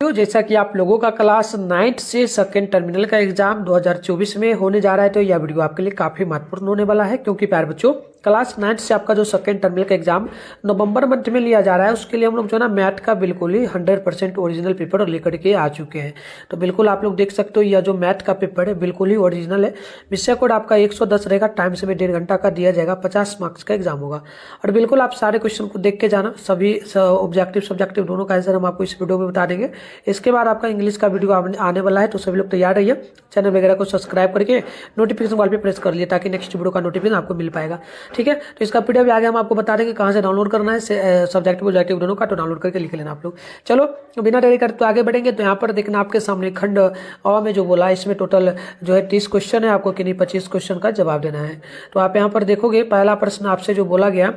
साथियों, जैसा कि आप लोगों का क्लास 9th से सेकेंड टर्मिनल का एग्जाम 2024 में होने जा रहा है, तो यह वीडियो आपके लिए काफी महत्वपूर्ण होने वाला है, क्योंकि प्यारे बच्चों क्लास 9th से आपका जो सेकेंड टर्मिनल का एग्जाम नवंबर मंथ में लिया जा रहा है, उसके लिए हम लोग जो है ना मैथ का बिल्कुल ही 100% ओरिजिनल पेपर लेकर के आ चुके हैं। तो बिल्कुल आप लोग देख सकते हो, यह जो मैथ का पेपर है बिल्कुल ही ओरिजिनल है। विषय कोड आपका 110 रहेगा, टाइम से 1.5 घंटा का दिया जाएगा, 50 मार्क्स का एग्जाम होगा। और बिल्कुल आप सारे क्वेश्चन को देख के जाना, सभी ऑब्जेक्टिव सब्जेक्टिव दोनों का आंसर हम आपको इस वीडियो में बता देंगे। इसके बाद आपका इंग्लिश का वीडियो आने वाला है, तो सभी लोग तैयार रहिए। चैनल वगैरह को सब्सक्राइब करके नोटिफिकेशन वाल पे प्रेस कर लिए, ताकि नेक्स्ट वीडियो का नोटिफिकेशन आपको मिल पाएगा। ठीक है, तो इसका पीडीएफ भी आगे हम आपको बता देंगे कहाँ से डाउनलोड करना है, सब्जेक्टिव ऑब्जेक्टिव दोनों का, तो डाउनलोड करके लिख लेना आप लोग। चलो बिना देरी करते तो आगे बढ़ेंगे। तो यहाँ पर देखना आपके सामने खंड अ में जो बोला, इसमें टोटल जो है 30 क्वेश्चन है, आपको किन्हीं 25 क्वेश्चन का जवाब देना है। तो आप यहाँ पर देखोगे, पहला प्रश्न आपसे जो बोला गया,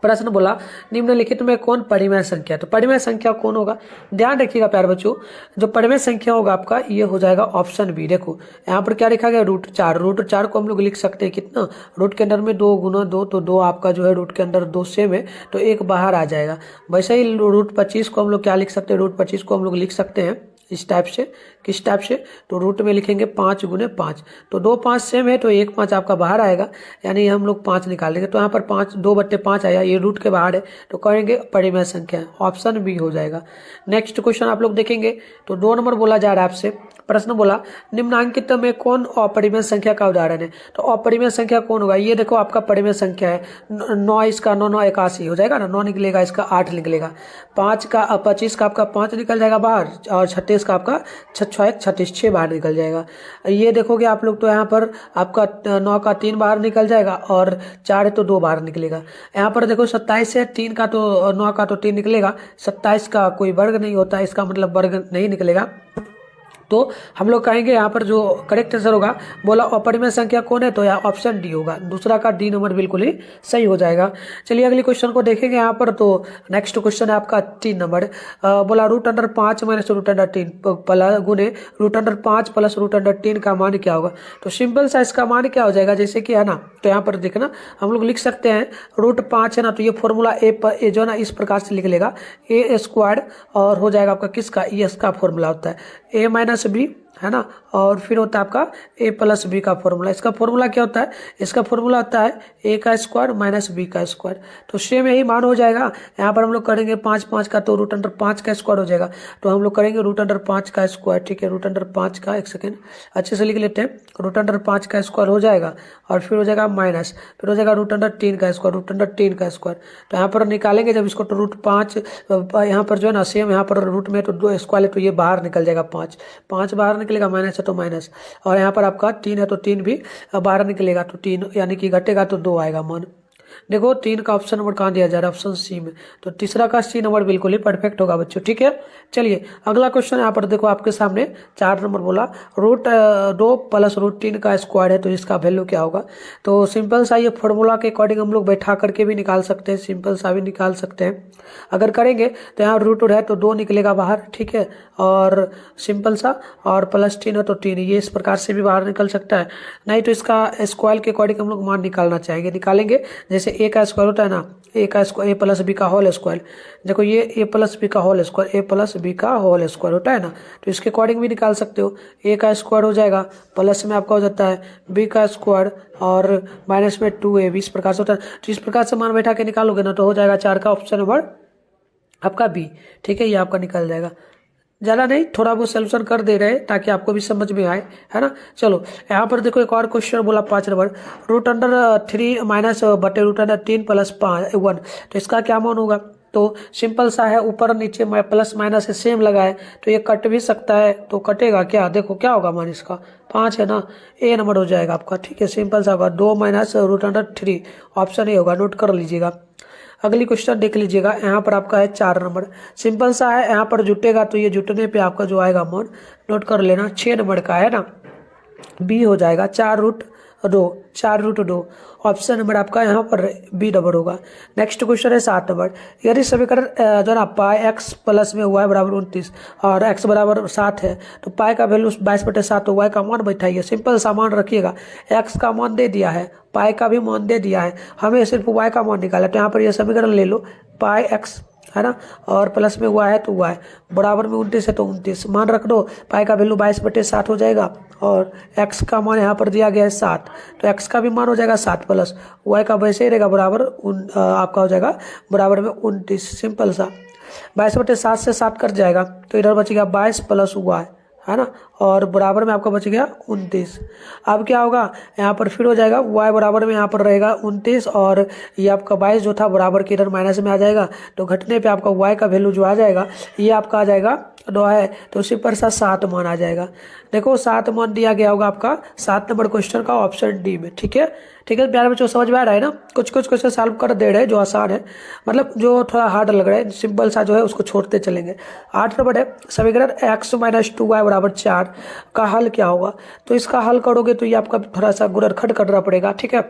प्रश्न बोला निम्नलिखित में कौन परिमेय संख्या है। तो परिमेय संख्या कौन होगा, ध्यान रखिएगा प्यारे बच्चों, जो परिमेय संख्या होगा आपका ये हो जाएगा ऑप्शन बी। देखो यहाँ पर क्या लिखा गया, √4। √4 को हम लोग लिख सकते हैं कितना, रूट के अंदर में 2 गुना 2, तो 2 आपका जो है रूट के अंदर 2 सेम है, तो 1 बाहर आ जाएगा। वैसे ही √25 को हम लोग क्या लिख सकते हैं, √25 को हम लोग लिख सकते हैं इस टाइप से। किस टाइप से, तो रूट में लिखेंगे 5 गुने 5, तो 2 5 सेम है, तो 1 5 आपका बाहर आएगा, यानी हम लोग 5 निकालेंगे। तो यहाँ पर 5 2/5 आया, ये रूट के बाहर है, तो कहेंगे परिमेय संख्या, ऑप्शन बी हो जाएगा। नेक्स्ट क्वेश्चन आप लोग देखेंगे, तो 2 नंबर बोला जा रहा है आपसे, प्रश्न बोला निम्नांकित में कौन अपरिमेय संख्या का उदाहरण है। तो अपरिमेय संख्या कौन होगा, ये देखो आपका परिमेय संख्या है 9, इसका 9 9 81 हो जाएगा ना, 9 निकलेगा, इसका 8 निकलेगा, 5 का 25 का आपका 5 निकल जाएगा बाहर, और 36 का आपका 6 36 6 बाहर निकल जाएगा। ये देखोगे आप लोग, तो यहाँ पर आपका 9 का 3 बाहर निकल जाएगा, और 4 है तो 2 बाहर निकलेगा। यहाँ पर देखो 27 है, 3 का तो 9 का तो 3 निकलेगा, 27 का कोई वर्ग नहीं होता, इसका मतलब वर्ग नहीं निकलेगा। तो हम लोग कहेंगे यहाँ पर जो करेक्ट आंसर होगा, बोला अपरिमेय संख्या कौन है, तो यहाँ ऑप्शन डी होगा, दूसरा का डी नंबर बिल्कुल ही सही हो जाएगा। चलिए अगले क्वेश्चन को देखेंगे यहाँ पर। तो नेक्स्ट क्वेश्चन है आपका 3 नंबर, बोला √5 माइनस √3 प्लस गुने √5 प्लस √3 का मान क्या होगा। तो सिंपल सा इसका मान क्या हो जाएगा, जैसे कि है ना, तो यहाँ पर देखना हम लोग लिख सकते हैं √5 है ना, तो ये फॉर्मूला ए जो है ना इस प्रकार से लिख लेगा, a² और हो जाएगा आपका किसका, एस का फॉर्मूला होता है a माइनस बी, है ना, और फिर होता है आपका a प्लस बी का फॉर्मूला। इसका फॉर्मूला क्या होता है, इसका फॉर्मूला होता है a का स्क्वायर माइनस b का स्क्वायर, तो सेम यही मान हो जाएगा। यहाँ पर हम लोग करेंगे 5 5 का, तो √5 का स्क्वायर हो जाएगा, तो हम लोग करेंगे √5 का स्क्वायर। ठीक है, √5 का, एक सेकेंड अच्छे से लिख लेते हैं, √5 का स्क्वायर हो जाएगा, और फिर हो जाएगा माइनस, फिर हो जाएगा √3 का स्क्वायर, √3 का स्क्वायर। तो यहाँ पर निकालेंगे जब इसको, तो √5 यहाँ पर जो है ना सेम, यहाँ पर रूट में तो 2 स्क्वायर है, तो ये बाहर निकल जाएगा, 5 बाहर निकलेगा, माइनस है तो माइनस, और यहाँ पर आपका 3 है तो 3 भी बाहर निकलेगा, तो 3 यानी कि घटेगा तो 2 आएगा मान। देखो 3 का ऑप्शन नंबर कहाँ दिया जा रहा है, ऑप्शन सी में, तो तीसरा का सी नंबर बिल्कुल ही परफेक्ट होगा बच्चों। ठीक है, चलिए अगला क्वेश्चन यहाँ पर देखो आपके सामने 4 नंबर बोला √2 प्लस √3 का स्क्वायर है, तो इसका वैल्यू क्या होगा। तो सिंपल सा ये फॉर्मूला के अकॉर्डिंग हम लोग बैठा करके भी निकाल सकते हैं, सिंपल सा भी निकाल सकते हैं। अगर करेंगे तो यहाँ √2 है तो 2 निकलेगा बाहर, ठीक है, और सिंपल सा, और +3 है तो 3, ये इस प्रकार से भी बाहर निकल सकता है। नहीं तो इसका स्क्वायर के अकॉर्डिंग हम लोग मान निकालना चाहेंगे, निकालेंगे जैसे a का स्क्वायर होता है ना, a का स्क्वायर a प्लस बी का होल स्क्वायर, देखो ये a प्लस बी का whole square, a plus B का होल स्क्वायर होता है ना, तो इसके अकॉर्डिंग भी निकाल सकते हो। a का स्क्वायर हो जाएगा, प्लस में आपका हो जाता है b का स्क्वायर, और माइनस में 2ab, इस प्रकार से होता है। तो इस प्रकार से मान बैठा के निकालोगे ना, तो हो जाएगा 4 का ऑप्शन नंबर आपका बी। ठीक है, ये आपका निकल जाएगा, ज़्यादा नहीं, थोड़ा बहुत सोल्यूशन कर दे रहे हैं ताकि आपको भी समझ में आए, है ना। चलो यहाँ पर देखो एक और क्वेश्चन बोला 5 नंबर, √3 माइनस बटे √3 प्लस 1, तो इसका क्या मान होगा। तो सिंपल सा है, ऊपर नीचे प्लस माइनस है, सेम लगा है, तो ये कट भी सकता है, तो कटेगा क्या, देखो क्या होगा मान इसका, 5 है ना, ए नंबर हो जाएगा आपका। ठीक है, सिंपल सा होगा, 2 माइनस √3, ऑप्शन ए होगा, नोट कर लीजिएगा। अगली क्वेश्चन देख लीजिएगा, यहाँ पर आपका है 4 नंबर, सिंपल सा है, यहाँ पर जुटेगा तो ये जुटने पे आपका जो आएगा मान नोट कर लेना, 6 नंबर का है ना, बी हो जाएगा, 4√2, ऑप्शन नंबर आपका यहाँ पर बी नंबर होगा। नेक्स्ट क्वेश्चन है 7 नंबर, यदि समीकरण जो ना पाई x प्लस में हुआ है बराबर 29 और x बराबर 7 है, तो पाई का वैल्यू 22/7 तो y का मान बैठाइए। सिंपल सा मान रखिएगा, x का मान दे दिया है, पाई का भी मान दे दिया है, हमें सिर्फ y का मान निकाला, तो यहाँ पर यह समीकरण ले लो, पाई x है ना, और प्लस में y है तो y, बराबर में 29 है तो 29 मान रख दो। पाई का वैल्यू 22/7 हो जाएगा और x का मान यहाँ पर दिया गया है 7, तो x का भी मान हो जाएगा 7 प्लस y का वैसे ही रहेगा बराबर आपका हो जाएगा बराबर में 29। सिंपल सा 22/7 से 7 कट जाएगा तो इधर बचेगा 22 प्लस y, है ना, और बराबर में आपका बच गया 29। अब क्या होगा यहाँ पर फिर हो जाएगा y बराबर में यहाँ पर रहेगा 29 और ये आपका 22 जो था बराबर के इधर माइनस में आ जाएगा, तो घटने पे आपका y का वैल्यू जो आ जाएगा ये आपका आ जाएगा 9 है, तो उसी पर 7 मान आ जाएगा। देखो 7 मान दिया गया होगा आपका 7 नंबर क्वेश्चन का ऑप्शन डी में। ठीक है, ठीक है प्यारे बच्चों, समझ में आ रहा है ना। कुछ कुछ क्वेश्चन सॉल्व कर दे रहे हैं जो आसान है, मतलब जो थोड़ा हार्ड लग रहा है सिंपल सा जो है उसको छोड़ते चलेंगे। 8 नंबर है समीकरण x - 2y = 4 का हल क्या होगा। तो इसका हल करोगे तो ये आपका थोड़ा सा गुणनखंड करना पड़ेगा। ठीक है,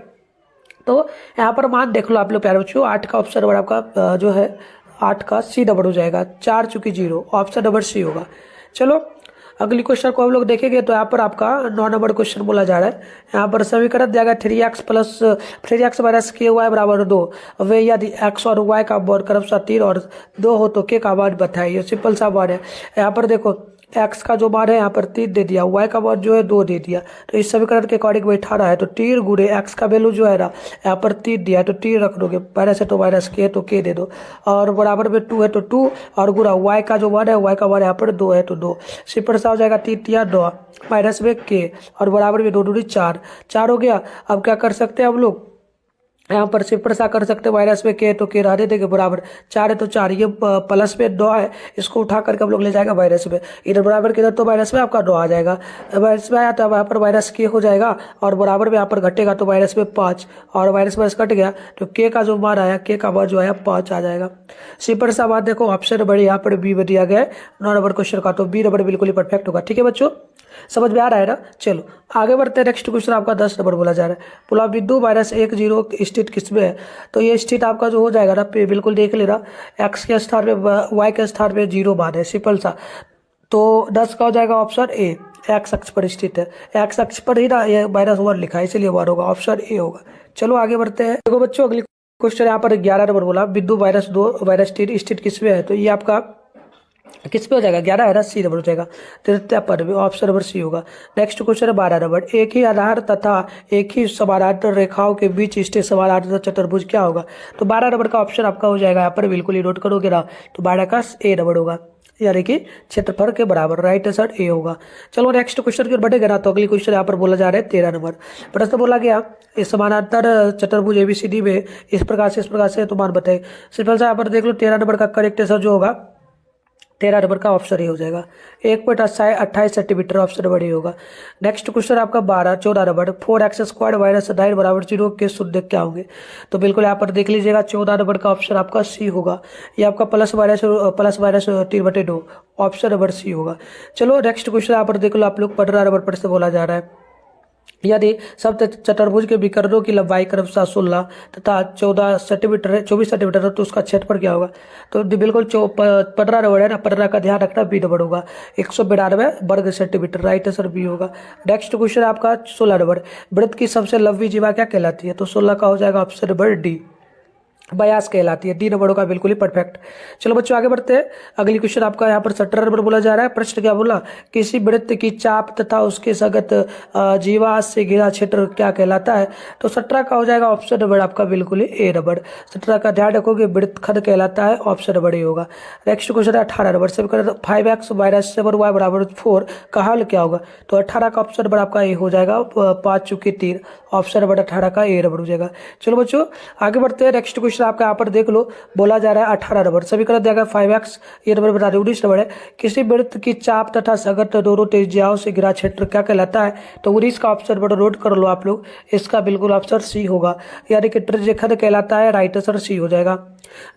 तो यहाँ पर मान देख लो आप लोग प्यारे बच्चों, 8 का ऑप्शन नंबर आपका जो है 8 का C नंबर हो जाएगा, 4 चूंकि 0, ऑप्शन नंबर C होगा। चलो अगली क्वेश्चन को हम लोग देखेंगे तो यहाँ पर आपका 9 नंबर क्वेश्चन बोला जा रहा है। यहाँ पर समीकरण दिया गया 3x - ky = 2। वे यदि x और y का मान क्रमशः 3 और 2 हो तो k का मान बताइए। सिंपल सा मान है। यहाँ पर देखो x का जो मान है यहाँ पर 3 दे दिया, y का मान जो है 2 दे दिया, तो इस समीकरण के अकॉर्डिंग बैठा रहा है तो 3 गुणे x का वैल्यू जो है ना यहाँ पर 3 दिया है तो 3 रख दोगे, माइनस है तो माइनस k तो k दे दो, और बराबर में 2 है तो 2 और गुणा y का जो मान है y का मान यहाँ पर 2 है तो 2, सिंपल सा हो जाएगा 3 या 9 माइनस में k और बराबर में 2 दूनी 4 हो गया। अब क्या कर सकते हैं हम लोग यहाँ पर सिंपल सा कर सकते हैं, माइनस में के तो के रहने देंगे बराबर 4 है तो 4, ये प्लस में 9 है, इसको उठा करके हम लोग ले जाएगा माइनस में, इधर बराबर के इधर तो माइनस में आपका 9 आ जाएगा, माइनस में आया तो यहाँ पर माइनस के हो जाएगा और बराबर में यहाँ पर घटेगा तो माइनस में 5 और माइनस कट गया तो के का जो मान आया, के का मान जो आया 5 आ जाएगा। सिंपल सा बात देखो ऑप्शन नंबर यहाँ पर बी में दिया गया है 9 नंबर क्वेश्चन का, तो बी नंबर बिल्कुल ही परफेक्ट होगा। ठीक है बच्चों, समझ में आ रहा है ना। चलो आगे बढ़ते हैं, नेक्स्ट क्वेश्चन आपका 10 नंबर बोला जा रहा है। पुला बिंदु -10 स्थित किसमें है, तो ये स्थित आपका जो हो जाएगा ना बिल्कुल देख लेना, एक्स के स्थान में वाई के स्थान में 0 मान है, सिंपल सा, तो 10 का हो जाएगा ऑप्शन ए, एक्स अक्ष पर स्थित है, एक्स अक्ष पर ही ना ये -1 लिखा है इसलिए मान होगा, ऑप्शन ए होगा। चलो आगे बढ़ते हैं। देखो बच्चों अगली क्वेश्चन यहाँ पर 11 नंबर बोला, बिंदु -2 स्थित किसमें है, तो ये आपका किस पे हो जाएगा 11 है ना, सी नंबर हो जाएगा, तृतीय पद में ऑप्शन नंबर सी होगा। नेक्स्ट क्वेश्चन है 12 नंबर, एक ही आधार तथा एक ही समानांतर रेखाओं के बीच स्थित समानांतर चतुर्भुज क्या होगा, तो 12 नंबर का ऑप्शन आपका हो जाएगा यहाँ पर, बिल्कुल ही नोट करोगे ना, तो 12 का ए नंबर होगा, यानी कि क्षेत्रफल के बराबर, राइट आंसर ए होगा। चलो नेक्स्ट क्वेश्चन की ओर बढ़ेगा ना, तो अगली क्वेश्चन यहाँ पर बोला जा रहा है 13 नंबर, प्रश्न बोला गया इस समानांतर चतुर्भुज एबीसीडी में इस प्रकार से तो मान बताए। सिंपल सा यहाँ पर देख लो 13 नंबर का करेक्ट आंसर जो होगा 13 नंबर का ऑप्शन ही हो जाएगा, 1.28 सेंटीमीटर, ऑप्शन नंबर ही होगा। नेक्स्ट क्वेश्चन आपका 14 नंबर, 4x² - 9 = 0 के शून्य क्या होंगे, तो बिल्कुल यहाँ पर देख लीजिएगा 14 नंबर का ऑप्शन आपका सी होगा, ये आपका plus minus 3/2, option number C होगा। चलो नेक्स्ट क्वेश्चन यहाँ पर देख लो आप लोग 15 नंबर पर से बोला जा रहा है, यदि सब चतुर्भुज के विकर्णों की लंबाई क्रमशः 16 तथा 24 सेंटीमीटर है तो उसका क्षेत्रफल क्या होगा, तो बिल्कुल 15 नंबर है ना, 15 का ध्यान रखना, बी नंबर होगा, 192 वर्ग सेंटीमीटर, राइट आंसर बी होगा। नेक्स्ट क्वेश्चन आपका 16 नंबर, वृत्त की सबसे लंबी जीवा क्या कहलाती है, तो 16 का हो जाएगा ऑप्शन नंबर डी, बयास कहलाती है, डी नंबर का बिल्कुल ही परफेक्ट। चलो बच्चों आगे बढ़ते हैं, अगली क्वेश्चन आपका यहाँ पर 17 नंबर बोला जा रहा है, प्रश्न क्या बोला, किसी वृत्त की चाप तथा उसके संगत जीवा से घिरा क्षेत्र क्या कहलाता है, तो 17 का हो जाएगा ऑप्शन नंबर आपका बिल्कुल ही ए नंबर, 17 का ध्यान रखोगे वृत्तखंड कहलाता है, ऑप्शन नंबर ए होगा। नेक्स्ट क्वेश्चन है 18 नंबर, 5x - 7y = 4 का हल क्या होगा, तो 18 का ऑप्शन नंबर आपका ए हो जाएगा, 5 चूंकि 3, ऑप्शन नंबर 18 का ए नंबर हो जाएगा। चलो बच्चों आगे बढ़ते हैं, नेक्स्ट क्वेश्चन आपका यहाँ पर देख लो, बोला जा रहा है 18 नंबर, समीकरण दिया गया 5x, ये नंबर बता दें 19 नंबर है, किसी वृत्त की चाप तथा संगत दोनों त्रिज्याओं से घिरा क्षेत्र क्या कहलाता है, तो 19 का ऑप्शन नंबर नोट कर लो आप लोग, इसका बिल्कुल ऑप्शन सी होगा, यानी कि त्रिज्यखंड कहलाता है, राइट आंसर सी हो जाएगा।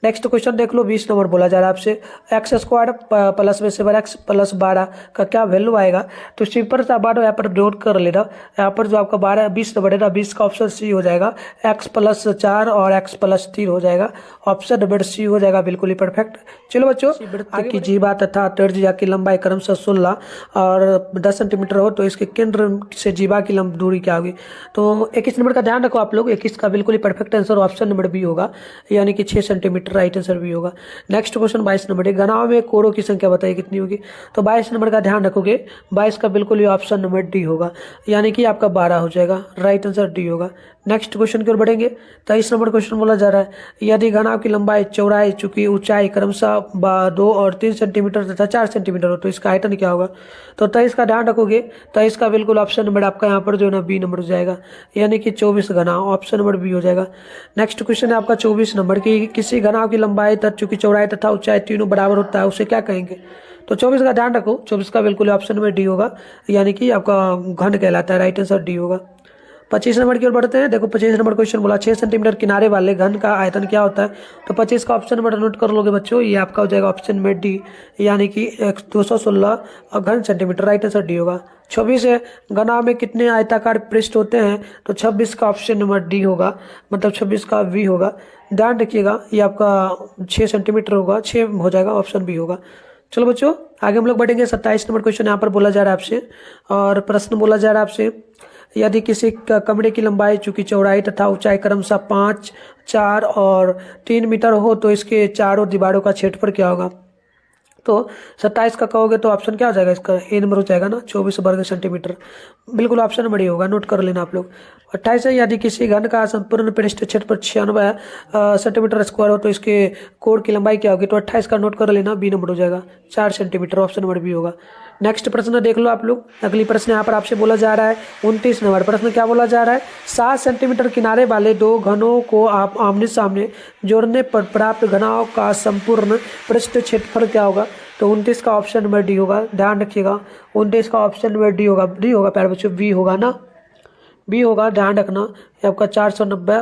नेक्स्ट क्वेश्चन देख लो 20 नंबर बोला जा रहा है आपसे, x² प्लस में 7x + 12 का क्या वैल्यू आएगा, तो सिंपल सा बात यहाँ पर नोट कर लेना, यहाँ पर जो आपका 20 नंबर है ना, 20 का ऑप्शन सी हो जाएगा, x + 4 और x + 3 हो जाएगा, ऑप्शन नंबर सी हो जाएगा बिल्कुल ही परफेक्ट। चलो बच्चों, वृत्त की जीवा तथा त्रिज्या की लंबाई क्रमशः 16 और 10 सेंटीमीटर हो तो इसके केंद्र से जीवा की दूरी क्या होगी। तो 21 नंबर का ध्यान रखो आप लोग, 21 का बिल्कुल ही perfect answer option number B होगा, यानी कि 6 सेंटीमीटर राइट आंसर बी होगा। नेक्स्ट क्वेश्चन 22 नंबर, एक घनाभ में कोरों की संख्या बताइए कितनी होगी। तो 22 नंबर का ध्यान रखोगे, 22 का बिल्कुल ही ऑप्शन नंबर डी होगा, यानी कि आपका 12 हो जाएगा, राइट आंसर डी होगा। नेक्स्ट क्वेश्चन की ओर बढ़ेंगे। 23 नंबर क्वेश्चन बोला जा रहा है, यदि घनाभ की लंबाई चौड़ाई चूंकि ऊंचाई क्रमशः 2 और 3 सेंटीमीटर तथा 4 सेंटीमीटर हो तो इसका आयतन क्या होगा। तो 23 का ध्यान रखोगे, 23 का बिल्कुल ऑप्शन नंबर आपका यहाँ पर जो है ना बी नंबर हो जाएगा, यानी कि 24 घनाभ, ऑप्शन नंबर बी हो जाएगा। नेक्स्ट क्वेश्चन है आपका 24 नंबर की, किसी घनाभ की लंबाई चूंकि चौड़ाई तथा ऊंचाई तीनों बराबर होता है उसे क्या कहेंगे। तो 24 का ध्यान रखो, 24 का बिल्कुल ऑप्शन नंबर डी होगा, यानी कि आपका घन कहलाता है, राइट आंसर डी होगा। 25 नंबर की ओर बढ़ते हैं। देखो 25 नंबर क्वेश्चन बोला 6 सेंटीमीटर किनारे वाले घन का आयतन क्या होता है। तो 25 का ऑप्शन नंबर नोट कर लोगे बच्चों, ये आपका हो जाएगा ऑप्शन में डी, यानी कि 216 घन सेंटीमीटर, राइट आंसर डी होगा। 26 है, घनाभ में कितने आयताकार पृष्ठ होते हैं। तो 26 का ऑप्शन नंबर डी होगा, मतलब 26 का वी होगा। ध्यान रखिएगा, ये आपका 6 सेंटीमीटर होगा, 6 हो जाएगा, ऑप्शन बी होगा। चलो बच्चों आगे हम लोग बढ़ेंगे। 27 नंबर क्वेश्चन यहाँ पर बोला जा रहा है आपसे, और प्रश्न बोला जा रहा है आपसे, यदि किसी कमरे की लंबाई चूंकि चौड़ाई तथा ऊंचाई क्रमशः 5, 4 और 3 मीटर हो तो इसके चारों दीवारों का क्षेत्रफल क्या होगा। तो 27 का कहोगे तो ऑप्शन क्या हो जाएगा, इसका ए नंबर हो जाएगा ना, 24 वर्ग सेंटीमीटर, बिल्कुल ऑप्शन नंबर ए होगा, नोट कर लेना आप लोग। 28 है, यदि किसी घन का संपूर्ण पृष्ठ क्षेत्रफल 96 सेंटीमीटर स्क्वायर हो तो इसके कोण की लंबाई क्या होगी। तो 28 का नोट कर लेना, बी नंबर हो जाएगा, 4 सेंटीमीटर, ऑप्शन नंबर बी होगा। नेक्स्ट प्रश्न देख लो आप लोग, अगली प्रश्न यहाँ पर आपसे बोला जा रहा है 29 नंबर प्रश्न क्या बोला जा रहा है, 7 सेंटीमीटर किनारे वाले दो घनों को आप आमने सामने जोड़ने पर प्राप्त घनाभ का संपूर्ण पृष्ठ क्षेत्रफल क्या होगा। तो 29 का ऑप्शन नंबर डी होगा, ध्यान रखिएगा, 29 का ऑप्शन नंबर डी होगा, डी होगा प्यारे बच्चों, बी होगा ना, बी होगा, ध्यान रखना, ये आपका 490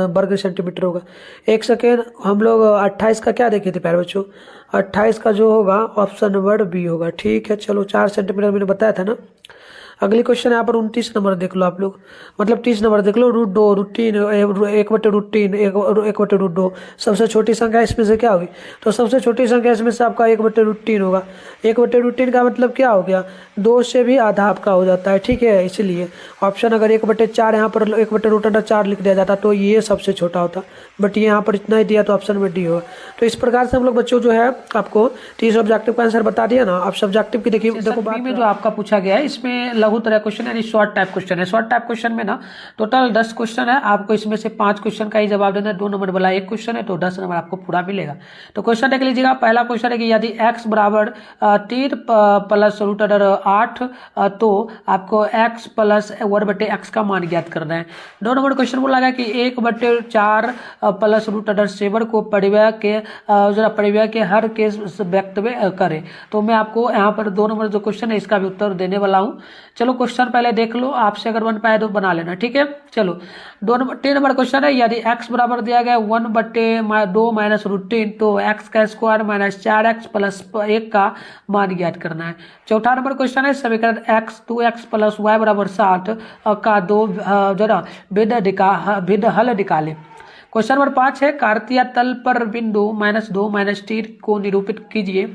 वर्ग सेंटीमीटर होगा। एक सेकेंड, हम लोग 28 का क्या देखे थे प्यारे बच्चों, 28 का जो होगा ऑप्शन नंबर बी होगा, ठीक है। चलो 4 सेंटीमीटर मैंने बताया था ना। अगली क्वेश्चन यहाँ पर 29 नंबर देख लो आप लोग, मतलब 30 नंबर देख लो, √2 √3 1/√3 1/√2 सबसे छोटी संख्या इसमें से क्या होगी। तो सबसे छोटी संख्या इसमें से आपका 1/√3 होगा। 1/√3 का मतलब क्या हो गया, 2 से भी आधा आपका हो जाता है, ठीक है। इसलिए ऑप्शन अगर 1/4 यहाँ पर 1/√4 लिख दिया जाता तो ये सबसे छोटा होता, बट ये यहाँ पर इतना ही दिया तो ऑप्शन में डी होगा। तो इस प्रकार से हम लोग बच्चों जो है आपको 30 ऑब्जेक्टिव का आंसर बता दिया ना। अब सब्जेक्टिव की देखिए, देखो बात में जो आपका पूछा गया है इसमें लघु तरह क्वेश्चन यानी शॉर्ट टाइप क्वेश्चन है। शॉर्ट टाइप क्वेश्चन में ना टोटल 10 क्वेश्चन है, आपको इसमें से 5 क्वेश्चन का ही जवाब देना है। 2 नंबर वाला 1 क्वेश्चन है तो 10 नंबर आपको पूरा मिलेगा। तो क्वेश्चन देख लीजिएगा, पहला क्वेश्चन है कि यदि x बराबर 3 प्लस √8 तो आपको x प्लस 1/x का मान ज्ञात करना है। 2 नंबर क्वेश्चन बोला गया कि 1/4 प्लस √7 को परिव्यय के हर केस व्यक्त करें। तो मैं आपको यहाँ पर 2 नंबर जो क्वेश्चन है इसका भी उत्तर देने वाला हूँ। चलो क्वेश्चन पहले देख लो, आपसे अगर बन पाए तो बना लेना, ठीक है। चलो 3 नंबर क्वेश्चन है, यदि x बराबर दिया गया 1/2 माइनस √3 तो x का स्क्वायर माइनस 4x प्लस 1 का मान ज्ञात करना है। चौथा नंबर क्वेश्चन है, समीकरण x 2x प्लस y बराबर 7 का 2 जरा भेद हल निकाले। क्वेश्चन नंबर 5 है, कार्तीय तल पर बिंदु -2 -3 को निरूपित कीजिए।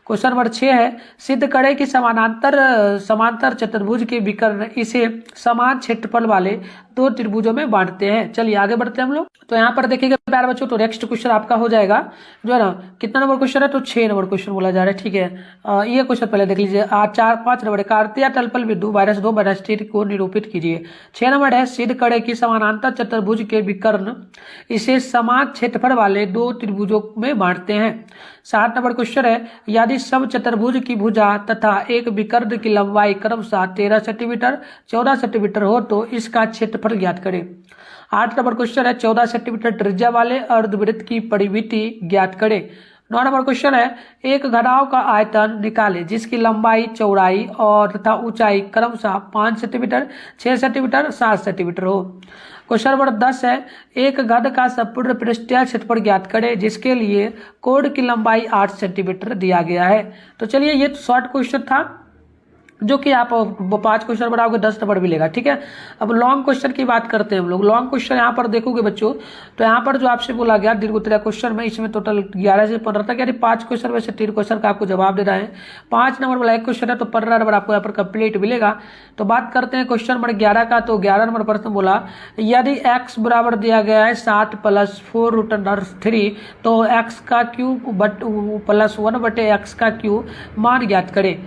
क्वेश्चन नंबर 6 है, सिद्ध करें कि समांतर चतुर्भुज के विकर्ण इसे समान क्षेत्रफल वाले 2 त्रिभुजों में बांटते हैं। चलिए आगे बढ़ते हैं हम लोग। तो यहाँ पर देखिएगा प्यारे बच्चों, तो नेक्स्ट क्वेश्चन आपका हो जाएगा जो है ना, कितना नंबर क्वेश्चन है, तो 6 नंबर क्वेश्चन बोला जा रहा है, ठीक है। ये क्वेश्चन पहले देख लीजिए। 5 नंबर, कार्तीय तल पर बिंदु -2 -3 को निरूपित कीजिए। 6 नंबर है, सिद्ध करें कि समानांतर चतुर्भुज के विकर्ण इसे समान क्षेत्रफल वाले 2 त्रिभुजों में बांटते हैं। 7 नंबर क्वेश्चन है, यदि सब चतुर्भुज की भुजा तथा एक विकर्ण की लंबाई क्रमशः 13 सेंटीमीटर 14 सेंटीमीटर हो तो इसका क्षेत्रफल ज्ञात करें। 8 नंबर क्वेश्चन है, 14 सेंटीमीटर त्रिज्या वाले अर्धवृत्त की परिमिति ज्ञात करें। 9 नंबर क्वेश्चन है, एक घनाभ का आयतन निकाले जिसकी लंबाई चौड़ाई और तथा ऊंचाई क्रमशः 5 सेंटीमीटर 6 सेंटीमीटर 7 सेंटीमीटर हो। क्वेश्चन नंबर 10 है, एक घन का संपूर्ण पृष्ठीय क्षेत्रफल ज्ञात करें जिसके लिए कोण की लंबाई 8 सेंटीमीटर दिया गया है। तो चलिए ये शॉर्ट क्वेश्चन था, जो कि आप 5 क्वेश्चन बनाओगे 10 नंबर मिलेगा। ठीक है, अब लॉन्ग क्वेश्चन की बात करते हैं हम लोग। लॉन्ग क्वेश्चन यहाँ पर देखोगे बच्चों, तो यहाँ पर जो आपसे बोला गया दीर्घ उत्तरीय क्वेश्चन में, इसमें टोटल 11 से 15 तक, यानी 5 क्वेश्चन में से 3 क्वेश्चन का आपको जवाब देना है। 5 नंबर वाला एक क्वेश्चन है तो 15 नंबर आपको यहाँ पर कंप्लीट मिलेगा। तो बात करते हैं क्वेश्चन नंबर 11 का। तो 11 नंबर प्रश्न बोला, यदि x बराबर दिया गया है 7 + 4 √3, तो x का क्यूब प्लस 1/x का क्यूब मान ज्ञात करें।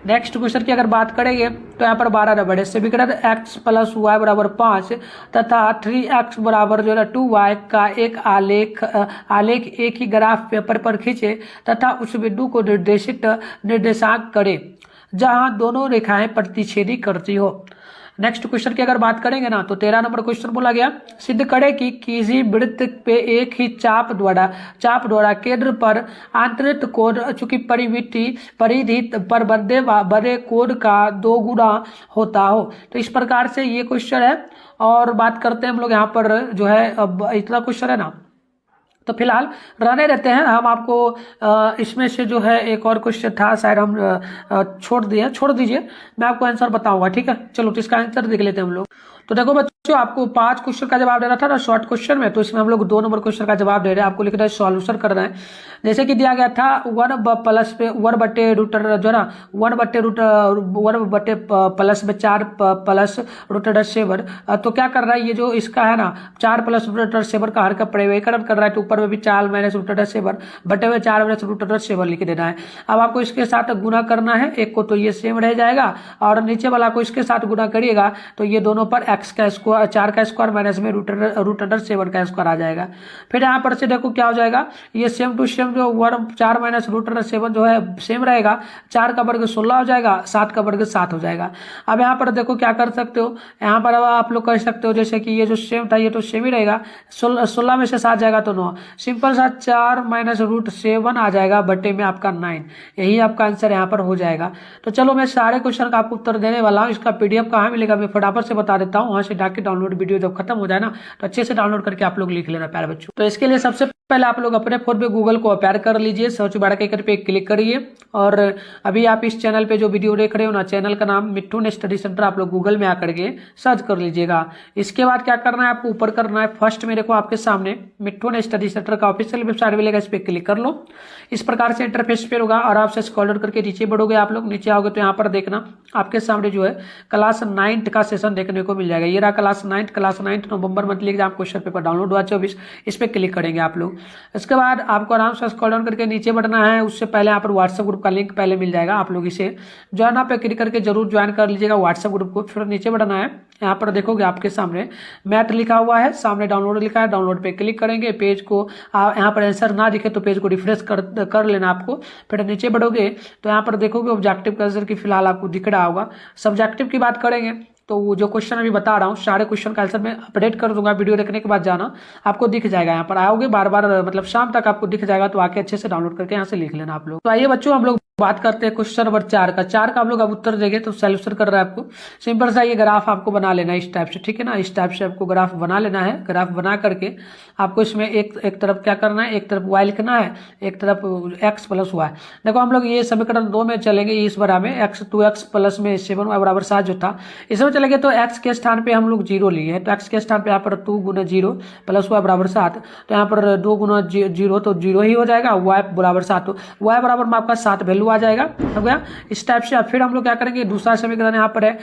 नेक्स्ट क्वेश्चन की अगर बात करेंगे तो यहाँ पर 12 नंबर है। समीकरण x + y = 5 तथा 3x बराबर जो है 2y का एक आलेख एक ही ग्राफ पेपर पर खींचे तथा उस बिंदु को निर्देशांक करे जहां दोनों रेखाएं प्रतिच्छेदी करती हो। नेक्स्ट क्वेश्चन की अगर बात करेंगे ना, तो 13 नंबर क्वेश्चन बोला गया, सिद्ध करे कि किसी वृत्त पे एक ही चाप द्वारा केंद्र पर आंतरिक कोण चूंकि परिधि पर बड़े कोण का 2 गुना होता हो। तो इस प्रकार से ये क्वेश्चन है। और बात करते हैं हम लोग यहाँ पर जो है, अब इतना क्वेश्चन है ना, तो फिलहाल रहने देते हैं। हम आपको इसमें से जो है एक और क्वेश्चन था, शायद हम छोड़ दीजिए, मैं आपको आंसर बताऊंगा। ठीक है, चलो तो इसका आंसर देख लेते हैं हम लोग। तो देखो बच्चों, आपको 5 क्वेश्चन का जवाब देना था ना शॉर्ट क्वेश्चन में, तो इसमें हम लोग 2 नंबर क्वेश्चन का जवाब दे रहे हैं। आपको लिखना है, सॉल्यूशन करना है। जैसे कि दिया गया था 1/√, जो ना 1/1 प्लस में 4 प्लस √7। तो क्या कर रहा है, ये जो इसका है ना 4 प्लस √7 का हर का परिवर्तन कर रहा है, तो ऊपर में भी 4 माइनस √7 बटे हुए 4 माइनस √7 लिख देना है। अब आपको इसके साथ गुना करना है एक को, तो ये सेम रह जाएगा, और नीचे वाला को इसके साथ गुना करिएगा तो ये दोनों पर x का स्क्वायर 4 का स्क्वायर माइनस में √7 का स्क्वायर आ जाएगा। फिर यहाँ पर से देखो क्या हो जाएगा, ये सेम टू सेम जो 4 माइनस √7 जो है सेम रहेगा, 4 का वर्ग 16 हो जाएगा, 7 का वर्ग 7 हो जाएगा। अब यहाँ पर देखो क्या कर सकते हो, यहाँ पर अब आप लोग कर सकते हो जैसे कि ये जो सेम था ये तो सेम ही रहेगा, 16 में से 7 जाएगा तो 9, सिंपल सा 4 माइनस √7 आ जाएगा बटे में आपका 9। यही आपका आंसर यहाँ पर हो जाएगा। तो चलो मैं सारे क्वेश्चन का आपको उत्तर देने वाला हूँ। इसका PDF कहाँ मिलेगा मैं फटाफट से बता देता हूँ। वहां से डाक के डाउनलोड, वीडियो जब खत्म हो जाए ना तो अच्छे से डाउनलोड करके आप लोग लिख लेना प्यारे बच्चों। तो इसके लिए सबसे पहले आप लोग अपने फोन पे गूगल को ओपन कर लीजिए, सर्च बार के पे क्लिक करिए, और अभी आप इस चैनल पे जो वीडियो देख रहे हो ना, चैनल का नाम मिट्ठू स्टडी सेंटर, आप लोग गूगल में आकर के सर्च कर लीजिएगा। इसके बाद क्या करना है, आपको ऊपर करना है, फर्स्ट में देखो आपके सामने मिट्ठू स्टडी सेंटर का ऑफिशियल वेबसाइट मिलेगा, इस पे क्लिक कर लो। इस प्रकार से इंटरफेस पे होगा और आपसे स्क्रॉल डाउन करके नीचे बढ़ोगे। आप लोग नीचे आओगे तो यहाँ पर देखना आपके सामने जो है क्लास 9 का सेशन देखने को मिल जाएगा। ये रहा क्लास 9 नवंबर monthly exam question paper download हुआ 24, इस पे क्लिक करेंगे आप लोग। इसके बाद आपको आराम से स्क्रॉल डाउन करके नीचे बढ़ना है। उससे पहले यहाँ पर व्हाट्सएप ग्रुप का लिंक पहले मिल जाएगा, आप लोग इसे ज्वाइन पे क्लिक करके जरूर ज्वाइन कर लीजिएगा व्हाट्सएप ग्रुप को। फिर नीचे बढ़ना है, यहाँ पर देखोगे आपके सामने मैथ लिखा हुआ है, सामने डाउनलोड लिखा है, डाउनलोड पे क्लिक करेंगे। पेज को यहाँ पर आंसर ना दिखे तो पेज को रिफ्रेश कर लेना आपको। फिर नीचे बढ़ोगे तो यहाँ पर देखोगे ऑब्जेक्टिव का आंसर की फिलहाल आपको दिख रहा होगा। सब्जेक्टिव की बात करेंगे तो वो जो क्वेश्चन अभी बता रहा हूँ सारे क्वेश्चन का आंसर मैं अपडेट कर दूंगा, वीडियो देखने के बाद जाना आपको दिख जाएगा। यहाँ पर आओगे बार बार, मतलब शाम तक आपको दिख जाएगा, तो आके अच्छे से डाउनलोड करके यहाँ से लिख लेना आप लोग। तो आइए बच्चों, हम लोग बात करते हैं क्वेश्चन नंबर 4 का। 4 का हम लोग अब उत्तर देंगे। तो सोल्यूशन कर रहा है आपको सिंपल सा, ये ग्राफ आपको बना लेना है इस टाइप से, ठीक है ना। इस टाइप से आपको ग्राफ बना लेना है। ग्राफ बना करके आपको इसमें एक तरफ क्या करना है, एक तरफ y लिखना है, एक तरफ x + y। देखो हम लोग ये समीकरण 2 में चलेंगे, इस बार में x 2x प्लस में 7y बराबर 7 जो था, इसमें चलेंगे तो x के स्थान पे हम लोग 0 लिए हैं, तो x के स्थान पे यहाँ पर 2 × 0 + y बराबर 7, तो यहाँ पर 2 × 0 तो 0 ही हो जाएगा, y बराबर 7, तो y बराबर में आपका 7 वैल्यू आ जाएगा, हो गया। इस टाइप से फिर हम लोग क्या करेंगे, दूसरा समीकरण यहाँ पर है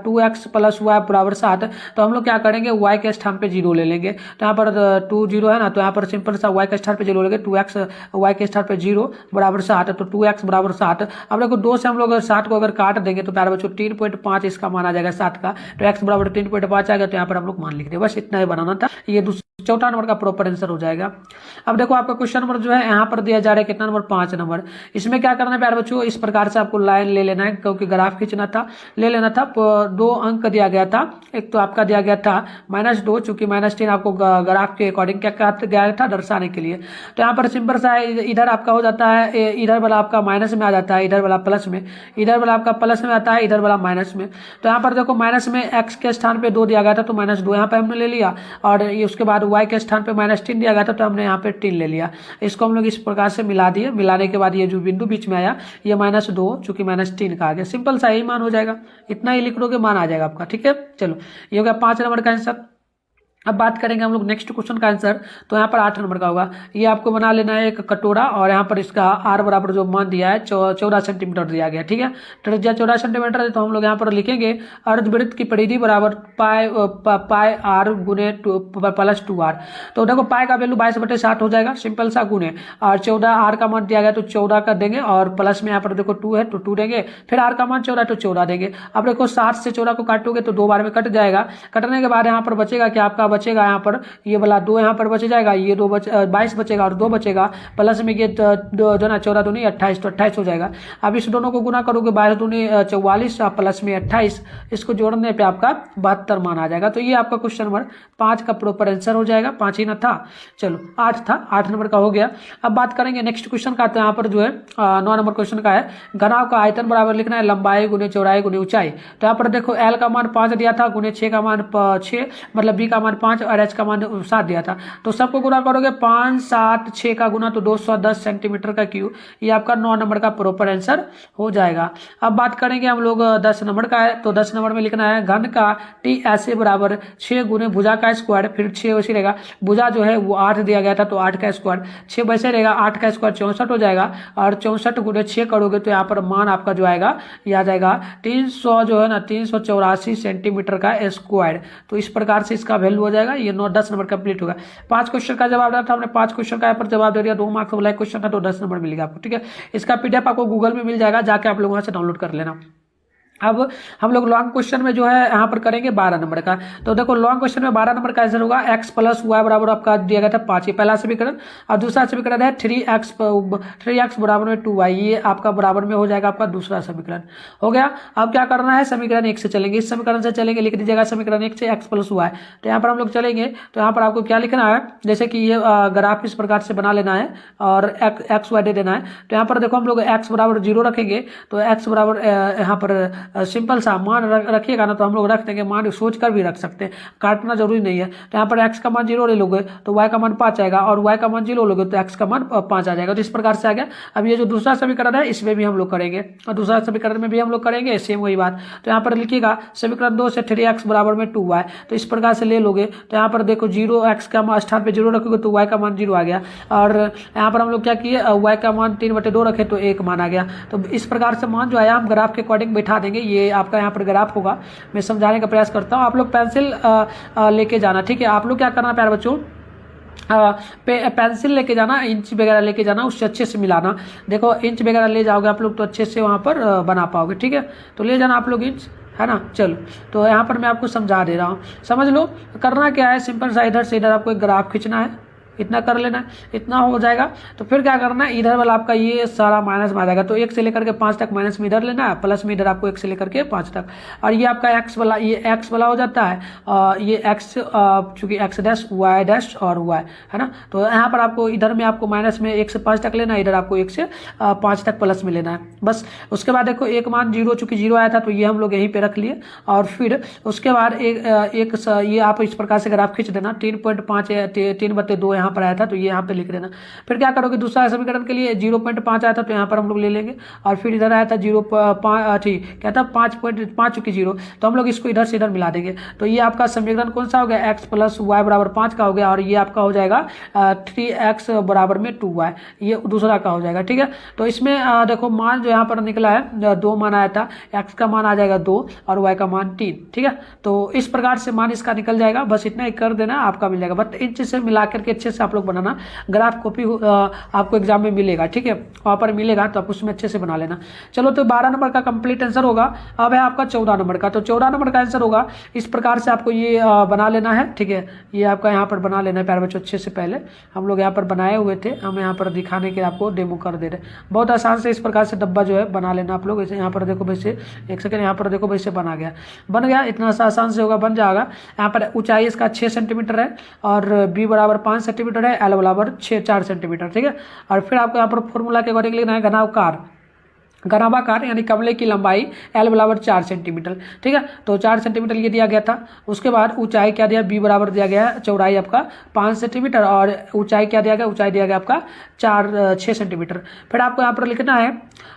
2x + y बराबर 7, तो हम लोग क्या करेंगे y के स्थान पे 0 ले लेंगे। तो यहाँ पर 2 0 है ना, तो यहाँ पर सिंपल सा y के स्थान पे 0 लेंगे, 2x y के स्थान पे 0 बराबर 7, तो 2x बराबर 7। अब देखो 2 से हम लोग 7 को अगर काट देंगे तो प्यारे बच्चों 3.5 इसका मान आ जाएगा 7 का, तो x बराबर 3.5 आएगा। तो यहाँ पर हम लोग मान लिख दे, बस इतना ही बनाना था। ये चौथा नंबर का प्रॉपर आंसर हो जाएगा। अब देखो आपका क्वेश्चन नंबर जो है यहाँ पर दिया जा रहा है कितना नंबर, 5 नंबर। इसमें क्या करना है प्यारे बच्चों, इस प्रकार से आपको लाइन ले लेना है, क्योंकि ग्राफ खींचना था, ले लेना था। 2 अंक दिया गया था, एक तो आपका दिया गया था -2, चूंकि -10 आपको ग्राफ के अकॉर्डिंग क्या गया था दर्शाने के लिए। तो यहाँ पर सिंपल सा इधर आपका हो जाता है, इधर वाला आपका माइनस में आ जाता है, इधर वाला प्लस में, इधर वाला आपका प्लस में आता है, इधर वाला माइनस में। तो यहाँ पर देखो माइनस में x के स्थान पे 2 दिया गया था, तो -2 यहाँ पे हमने ले लिया, और उसके बाद y के स्थान पे -3 दिया गया था, तो हमने यहाँ पे 3 ले लिया। इसको हम लोग इस प्रकार से मिला दिए। मिलाने के बाद ये जो बिंदु बीच में आया ये -2 चूंकि -3 का आ गया। सिंपल सा यही मान हो जाएगा, इतना ही लिख दोगे मान आ जाएगा आपका। ठीक है, चलो ये हो गया 5 नंबर का आंसर। अब बात करेंगे हम लोग नेक्स्ट क्वेश्चन का आंसर। तो यहाँ पर 8 नंबर का होगा। ये आपको बना लेना है एक कटोरा, और यहाँ पर इसका r बराबर जो मान दिया है 14 सेंटीमीटर दिया गया। ठीक है, त्रिज्या 14 सेंटीमीटर है, तो हम लोग यहाँ पर लिखेंगे अर्धवृत्त की परिधि बराबर पाई r गुने +2r। तो देखो पाई का वैल्यू 22/60 हो जाएगा, सिंपल सा गुने, और 14 r का मान दिया गया तो 14 का देंगे, और प्लस में यहाँ पर देखो 2 है तो 2 देंगे, फिर r का मान 14 तो 14 देंगे। अब देखो 60 से 14 को काटोगे तो 2 बार में कट जाएगा। कटने के बाद यहाँ पर बचेगा क्या आपका, बचेगा यहाँ पर ये वाला 2 यहाँ पर बच जाएगा, ये 22 बचेगा और 2 बचेगा, प्लस में ये 2 ना 14 दूनी 28, तो 28 हो जाएगा। अब इस दोनों को गुना करोगे 22 दूनी 44 प्लस में 28, इसको जोड़ने पे आपका 72 मान आ जाएगा। तो ये आपका क्वेश्चन नंबर 5 का प्रॉपर आंसर हो जाएगा। 5 ही ना था, चलो 8 था, 8 नंबर का हो गया। अब बात करेंगे नेक्स्ट क्वेश्चन का। तो यहाँ पर जो है 9 नंबर क्वेश्चन का है, घनाभ का आयतन बराबर लिखना है लंबाई गुने चौड़ाई गुने ऊंचाई। तो यहाँ पर देखो L का मान 5 दिया था, गुने 6 का मान 6, मतलब B का मान 5 और H का मान 7 दिया था। तो सबको गुना करोगे 5 7 6 का गुना तो 210 सेंटीमीटर का क्यूब, ये आपका 9 नंबर का प्रॉपर आंसर हो जाएगा। अब बात करेंगे हम लोग 10 नंबर का है। तो 10 नंबर में लिखना है घन का टी ऐसे बराबर 6 गुने भुजा का स्क्वायर, फिर 6 वैसे रहेगा, भुजा जो है वो 8 दिया गया था तो 8 का स्क्वायर, 6 वैसे रहेगा, 8 का स्क्वायर 64 हो जाएगा, और 64 गुने 6 करोगे तो यहाँ पर मान आपका जो आएगा ये आ जाएगा 300 जो है ना 384 सेंटीमीटर का स्क्वायर। तो इस प्रकार से इसका वैल्यू हो जाएगा। ये 10 नंबर कंप्लीट होगा। 5 क्वेश्चन का जवाब दिया था हमने, 5 क्वेश्चन का यहाँ पर जवाब दे दिया, 2 मार्क्स वाला क्वेश्चन था तो 10 नंबर मिलेगा आपको। ठीक है, इसका पीडीएफ आपको गूगल में मिल जाएगा, जाके आप लोग वहां से डाउनलोड कर लेना। अब हम लोग लॉन्ग क्वेश्चन में जो है यहाँ पर करेंगे 12 नंबर का। तो देखो लॉन्ग क्वेश्चन में 12 नंबर का आंसर होगा x + y बराबर आपका दिया गया था 5, ये पहला समीकरण, और दूसरा समीकरण है 3x बराबर में 2y, ये आपका बराबर में हो जाएगा आपका दूसरा समीकरण हो गया। अब क्या करना है, समीकरण 1 से चलेंगे, इस समीकरण से चलेंगे, लिख दीजिएगा समीकरण 1 से x + y। तो यहाँ पर हम लोग चलेंगे, तो यहाँ पर आपको क्या लिखना है, जैसे कि ये ग्राफ इस प्रकार से बना लेना है और x y दे देना है। तो यहाँ पर देखो हम लोग x बराबर 0 रखेंगे, तो x बराबर यहाँ पर सिंपल सा मान रखिएगा ना, तो हम लोग रख देंगे, मान सोच कर भी रख सकते हैं, काटना जरूरी नहीं है। तो यहाँ पर x का मान 0 ले लोगे तो y का मान 5 आएगा, और y का मान 0 लोगे तो x का मान 5 आ जाएगा। तो इस प्रकार से आ गया। अब ये जो दूसरा समीकरण है इसमें भी हम लोग करेंगे, और दूसरा समीकरण में भी हम लोग करेंगे सेम वही बात। तो यहाँ पर लिखिएगा समीकरण 2 से 3x बराबर में 2y, तो इस प्रकार से ले लोगे। तो यहाँ पर देखो 0x का स्थान पे 0 रखोगे तो y का मान 0 आ गया, और यहाँ पर हम लोग क्या किए, y का मान 3/2 रखे तो 1 मान आ गया। तो इस प्रकार से मान जो आया हम ग्राफ के अकॉर्डिंग बैठा देंगे। ये आपका यहाँ पर ग्राफ होगा, मैं समझाने का प्रयास करता हूँ, आप लोग पेंसिल लेके जाना। ठीक है, आप लोग क्या करना प्यारे बच्चों, पेंसिल लेके जाना, इंच वगैरह लेके जाना, उससे अच्छे से मिलाना। देखो इंच वगैरह ले जाओगे आप लोग तो अच्छे से वहाँ पर बना पाओगे। ठीक है, तो ले जाना आप लोग इंच, है ना। चलो तो यहाँ पर मैं आपको समझा दे रहा हूँ, समझ लो। करना क्या है, सिंपल सा इधर से इधर आपको एक ग्राफ खींचना है, इतना कर लेना है, इतना हो जाएगा। तो फिर क्या करना है, इधर वाला आपका ये सारा माइनस में आ जाएगा। तो 1 से लेकर के 5 तक माइनस में इधर लेना है, प्लस में इधर आपको 1 से लेकर के 5 तक, और ये आपका x वाला, ये x वाला हो जाता है, ये x चूंकि x डैश y डैश और y है ना। तो यहाँ पर आपको इधर में आपको माइनस में 1 से 5 तक लेना है, इधर आपको 1 से 5 तक प्लस में लेना है बस। उसके बाद देखो एक मान 0 चूंकि 0 आया था तो ये हम लोग यहीं पे रख लिए, और फिर उसके बाद ये आप इस प्रकार से ग्राफ खींच देना। 3.5 3/2 यहाँ पर आया था तो ये यहाँ पे लिख देना। फिर क्या करोगे, दूसरा समीकरण के लिए 0.5 आया था तो यहाँ पर हम लोग ले लेंगे, और फिर इधर आया था 0.5 क्या था 5.5 चूंकि 0, तो हम लोग इसको इधर से इधर मिला देंगे। तो ये आपका समीकरण कौन सा हो गया, x + y बराबर 5 का हो गया, और ये आपका हो जाएगा 3x बराबर में 2y, ये दूसरा का हो जाएगा। ठीक है, तो इसमें देखो मान जो यहाँ पर निकला है 2 मान आया था, x का मान आ जाएगा 2 और y का मान 3। ठीक है, तो इस प्रकार से मान इसका निकल जाएगा, बस इतना ही कर देना आपका मिल जाएगा। बट इंच से मिला करके अच्छे से आप लोग बनाना, ग्राफ कॉपी आपको एग्जाम में मिलेगा। ठीक है, वहां पर मिलेगा तो आप उसमें अच्छे से बना लेना। चलो तो 12 नंबर का कंप्लीट आंसर होगा। अब है आपका 14 नंबर का। तो 14 नंबर का आंसर होगा इस प्रकार से, आपको ये बना लेना है। ठीक है, ये आपका यहाँ पर बना लेना है प्यारे बच्चों अच्छे से। पहले हम लोग यहाँ पर बनाए हुए थे, हम यहाँ पर दिखाने के आपको डेमो कर दे रहे। बहुत आसान से इस प्रकार से डब्बा जो है बना लेना आप लोग। ऐसे यहाँ पर देखो वैसे, एक सेकंड, यहाँ पर देखो वैसे बन गया, इतना सा आसान से होगा, बन जाएगा। यहाँ पर ऊंचाई इसका 6 सेंटीमीटर है, और b बराबर 5 सेंटीमीटर है, l बराबर 4 सेंटीमीटर। ठीक है, और फिर आपको यहाँ पर फॉर्मूला के अकॉर्डिंग लिखना है घनाभ कार घनाभाकार यानी कमरे की लंबाई L बराबर 4 सेंटीमीटर। ठीक है, तो 4 सेंटीमीटर ये दिया गया था। उसके बाद ऊंचाई क्या दिया, B बराबर दिया गया है, चौड़ाई आपका 5 सेंटीमीटर और ऊंचाई क्या दिया गया, ऊंचाई दिया गया आपका 6 सेंटीमीटर। फिर आपको यहाँ पर लिखना है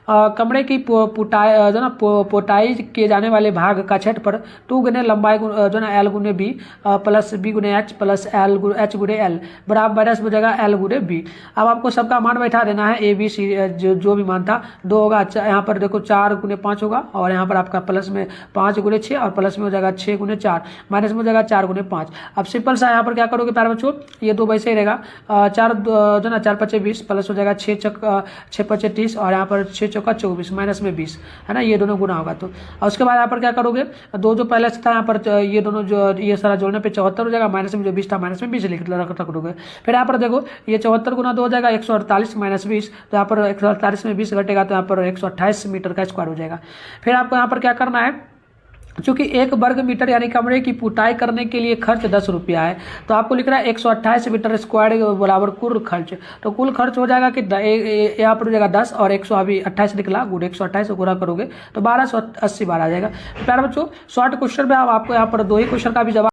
कमरे की पुटाई जो ना पोटाई किए जाने वाले भाग का क्षेत्रफल 2 गुने लंबाई जो ना L गुने B प्लस B गुने H प्लस H गुने L बराबर माइनस हो जाएगा L गुने B। अब आपको सबका मान बैठा देना है, A B C जो भी मान था 2 होगा, यहाँ पर देखो 4 गुने 5 होगा और यहाँ पर आपका प्लस में 5 गुने 6 और प्लस में हो जाएगा 6 गुने 4 माइनस में हो जाएगा 4 गुने 5। अब सिंपल सा यहाँ पर क्या करोगे प्यारे बच्चों, ये दो वैसे ही रहेगा, 4 जो ना 4 5 20 प्लस हो जाएगा 6 5 30 और यहाँ पर 6 चौका 24 माइनस में 20 है ना, ये दोनों गुना होगा। तो और उसके बाद यहाँ पर क्या करोगे, दो जो पहले से था यहाँ पर ये दोनों जो ये सारा जोड़ने पे 74 हो जाएगा, माइनस में जो 20 था माइनस में 20 लिख रखोगे। फिर यहाँ पर देखो ये 74 गुना 2 हो जाएगा 148 माइनस 20, तो यहाँ पर 148 में 20 घटेगा तो यहाँ पर 128 मीटर का स्क्वायर हो जाएगा। फिर आपको यहाँ पर क्या करना है, चूंकि 1 वर्ग मीटर यानी कमरे की पुताई करने के लिए खर्च 10 रुपया है, तो आपको लिख रहा है 128 मीटर स्क्वायर बराबर कुल खर्च। तो कुल खर्च हो जाएगा कि यहाँ पर हो जाएगा 10 और 128 निकला, गुणे 128 गुणा करोगे तो 1280 बार आ जाएगा। तो प्यारे बच्चों शॉर्ट क्वेश्चन में आपको यहाँ पर 2 ही क्वेश्चन का भी जवाब